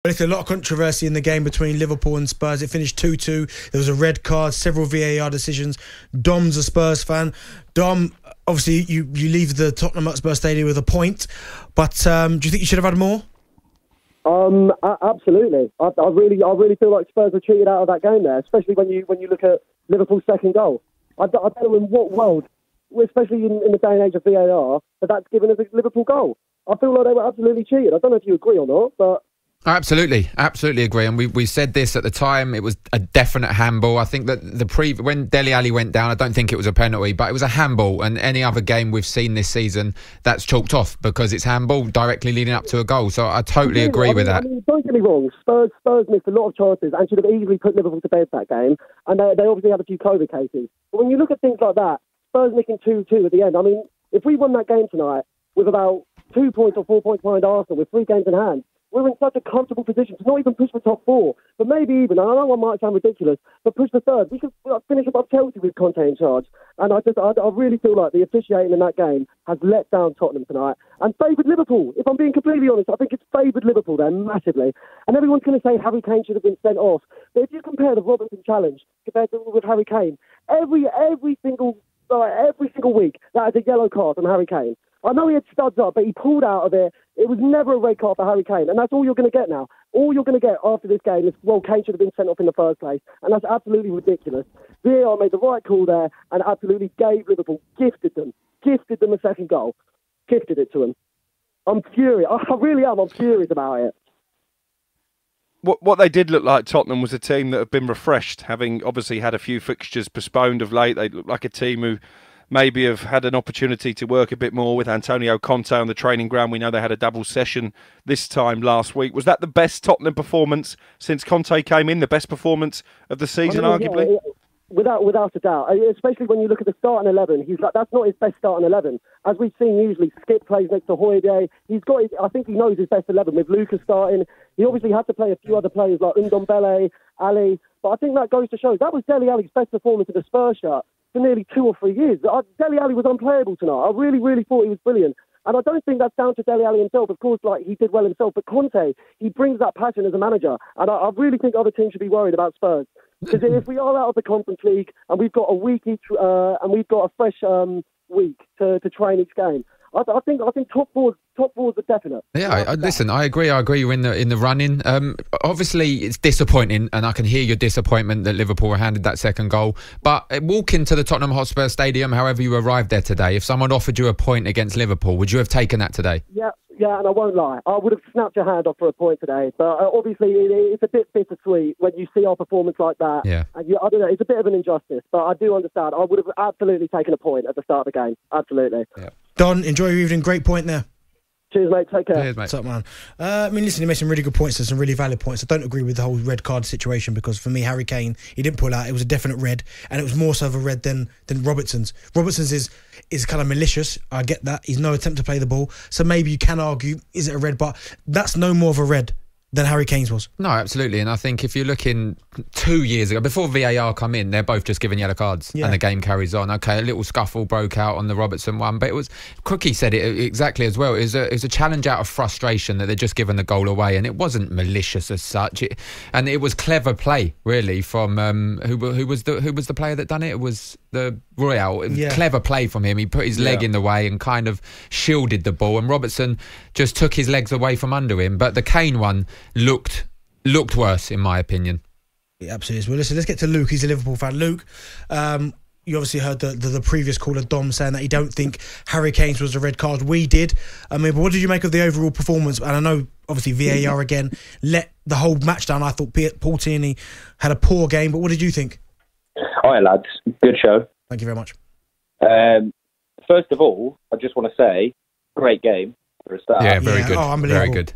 But a lot of controversy in the game between Liverpool and Spurs. It finished 2-2. There was a red card, several VAR decisions. Dom's a Spurs fan. Dom, obviously, you leave the Tottenham Hotspur Stadium with a point. But do you think you should have had more? Absolutely. I really feel like Spurs were cheated out of that game there, especially when you look at Liverpool's second goal. I don't know in what world, especially in the day and age of VAR, that's given us a Liverpool goal. I feel like they were absolutely cheated. I don't know if you agree or not, but... Absolutely agree. And we said this at the time. It was a definite handball. I think that when Dele Alli went down, I don't think it was a penalty, but it was a handball. And any other game we've seen this season, that's chalked off because it's handball directly leading up to a goal. So I totally agree with that. Don't get me wrong. Spurs missed a lot of chances and should have easily put Liverpool to bed that game. And they obviously had a few COVID cases. But when you look at things like that, Spurs making 2-2 at the end. I mean, if we won that game tonight with about 2 points or 4 points behind Arsenal with 3 games in hand, we're in such a comfortable position to not even push for top 4, but maybe even, I know I might sound ridiculous, but push for third. We could finish above Chelsea with Conte in charge. And I really feel like the officiating in that game has let down Tottenham tonight and favoured Liverpool. If I'm being completely honest, I think it's favoured Liverpool there massively. And everyone's going to say Harry Kane should have been sent off. But if you compare the Robertson challenge compared to with Harry Kane, every single week that is a yellow card on Harry Kane. I know he had studs up, but he pulled out of it. It was never a red card for Harry Kane, and that's all you're going to get now. All you're going to get after this game is, well, Kane should have been sent off in the first place, and that's absolutely ridiculous. VAR made the right call there and absolutely gave Liverpool, gifted them a second goal, gifted it to them. I'm furious. I really am. I'm furious about it. What they did look like, Tottenham, was a team that have been refreshed, having obviously had a few fixtures postponed of late. They look like a team who maybe have had an opportunity to work a bit more with Antonio Conte on the training ground. We know they had a double session this time last week. Was that the best Tottenham performance since Conte came in? The best performance of the season, arguably? Yeah, without a doubt. Especially when you look at the starting 11. That's not his best starting 11. As we've seen usually, Skip plays next to Højbjerg. I think he knows his best 11 with Lucas starting. He obviously had to play a few other players like Ndombele, Ali. But I think that goes to show that was Dele Alli's best performance in the Spurs shirt for nearly 2 or 3 years. Dele Alli was unplayable tonight. I really thought he was brilliant. And I don't think that's down to Dele Alli himself. Of course, he did well himself. But Conte, he brings that passion as a manager. And I really think other teams should be worried about Spurs. Because if we are out of the Conference League and we've got a week each, and we've got a fresh week to train each game, I think top four is a definite. Yeah, listen, I agree. You're in the running. Obviously, it's disappointing, and I can hear your disappointment that Liverpool were handed that second goal. But walk into the Tottenham Hotspur Stadium, however you arrived there today, if someone offered you a point against Liverpool, would you have taken that today? Yeah, and I won't lie. I would have snapped your hand off for a point today. But obviously, it's a bit bittersweet when you see our performance like that. Yeah. And I don't know, it's a bit of an injustice. But I do understand. I would have absolutely taken a point at the start of the game. Absolutely. Yeah. Don, enjoy your evening. Great point there. Cheers, mate. Take care. Cheers, mate. What's up, man? Listen, he made some really good points. There's some really valid points. I don't agree with the whole red card situation because for me, Harry Kane, he didn't pull out. It was a definite red, and it was more so of a red than Robertson's. Robertson's is kind of malicious. I get that. He's no attempt to play the ball. So maybe you can argue, is it a red? But that's no more of a red than Harry Kane's was. No, absolutely. And I think if you're looking 2 years ago, before VAR come in, they're both just given yellow cards and the game carries on. Okay, a little scuffle broke out on the Robertson one, but it was, Crookie said it exactly as well. It was a challenge out of frustration that they'd just given the goal away, and it wasn't malicious as such. And it was clever play, really, from who was the player that done it? It was the Royale. It was clever play from him. He put his leg in the way and kind of shielded the ball, and Robertson just took his legs away from under him. But the Kane one looked worse, in my opinion. Yeah, absolutely. Well, listen, let's get to Luke. He's a Liverpool fan. Luke, you obviously heard the previous caller, Dom, saying that he don't think Harry Kane's was a red card. We did. But what did you make of the overall performance? And I know, obviously, VAR again let the whole match down. I thought Paul Tierney had a poor game, but what did you think? Hi, lads. Good show. Thank you very much. First of all, I just want to say, great game for a start. Yeah, very good. Oh, unbelievable. Very good.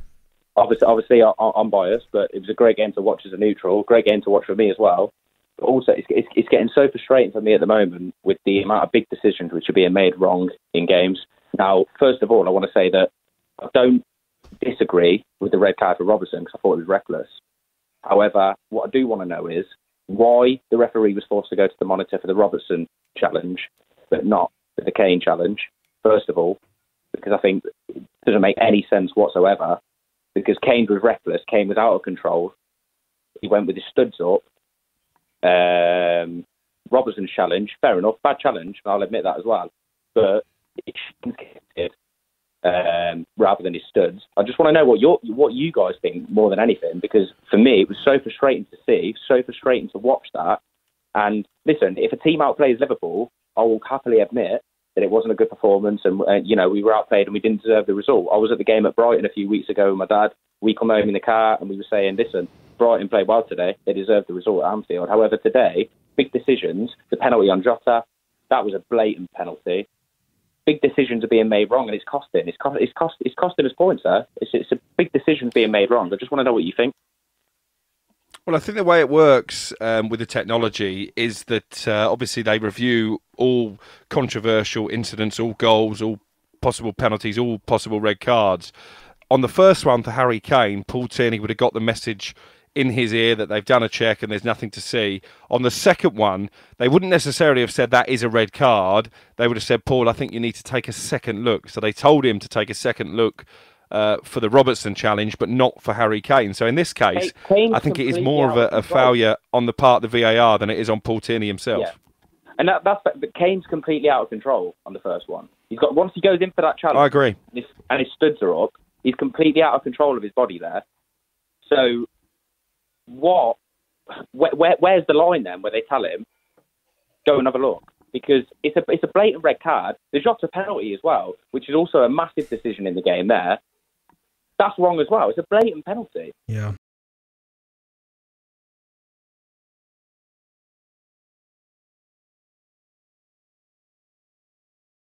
Obviously, I'm biased, but it was a great game to watch as a neutral. Great game to watch for me as well. But also, it's getting so frustrating for me at the moment with the amount of big decisions which are being made wrong in games. Now, first of all, I want to say that I don't disagree with the red card for Robertson because I thought it was reckless. However, what I do want to know is why the referee was forced to go to the monitor for the Robertson challenge, but not for the Kane challenge, first of all, because I think it doesn't make any sense whatsoever. because Kane was reckless. Kane was out of control. He went with his studs up. Robertson's challenge, fair enough, bad challenge, I'll admit that as well. But it shouldn't have kicked it, rather than his studs. I just want to know what you guys think more than anything, because for me it was so frustrating to see, so frustrating to watch that. And listen, if a team outplays Liverpool, I will happily admit that it wasn't a good performance, and we were outplayed and we didn't deserve the result. I was at the game at Brighton a few weeks ago with my dad. We come home in the car and we were saying, listen, Brighton played well today. They deserved the result at Anfield. However, today, big decisions. The penalty on Jota, that was a blatant penalty. Big decisions are being made wrong, and it's costing. It's costing us points there. It's a big decision being made wrong. I just want to know what you think. Well, I think the way it works with the technology is that obviously they review all controversial incidents, all goals, all possible penalties, all possible red cards. On the first one for Harry Kane, Paul Tierney would have got the message in his ear that they've done a check and there's nothing to see. On the second one, they wouldn't necessarily have said that is a red card. They would have said, Paul, I think you need to take a second look. So they told him to take a second look for the Robertson challenge, but not for Harry Kane. So in this case, I think it is more of a failure on the part of the VAR than it is on Paul Tierney himself. Yeah. And but Kane's completely out of control on the first one. Once he goes in for that challenge, I agree, and his studs are up, he's completely out of control of his body there. So where's the line then where they tell him, go and have a look? Because it's a blatant red card. The Jota penalty as well, which is also a massive decision in the game there. That's wrong as well. It's a blatant penalty. Yeah.